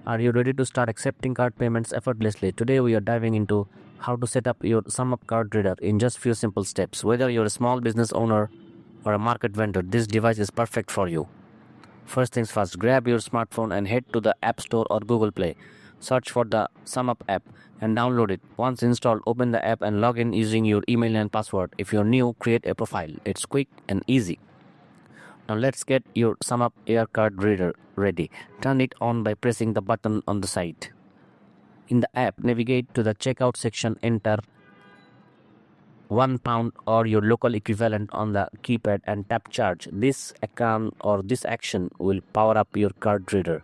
Are you ready to start accepting card payments effortlessly? Today we are diving into how to set up your Sumup card reader in just few simple steps. Whether you're a small business owner or a market vendor, this device is perfect for you. First things first, grab your smartphone and head to the App Store or Google Play. Search for the Sumup app and download it. Once installed, open the app and log in using your email and password. If you're new, create a profile. It's quick and easy. Now let's get your Sumup Air card reader ready. Turn it on by pressing the button on the side. In the app, navigate to the checkout section, enter £1 or your local equivalent on the keypad and tap charge. This account or this action will power up your card reader.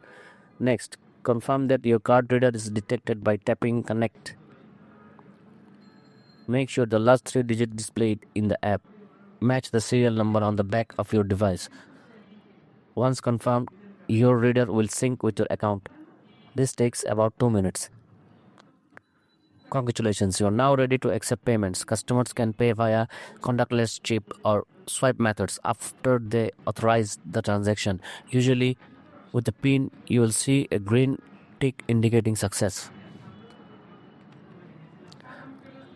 Next, confirm that your card reader is detected by tapping connect. Make sure the last 3 digits displayed in the app match the serial number on the back of your device. Once confirmed, your reader will sync with your account. This takes about 2 minutes. Congratulations, you are now ready to accept payments. Customers can pay via contactless chip or swipe methods after they authorize the transaction. Usually, with the PIN, you will see a green tick indicating success.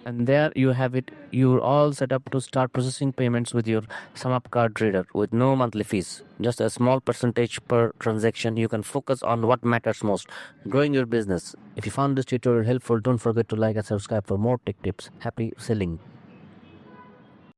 And there you have it. You're all set up to start processing payments with your Sumup card reader with no monthly fees. Just a small percentage per transaction. You can focus on what matters most, growing your business. If you found this tutorial helpful, don't forget to like and subscribe for more tech tips. Happy selling.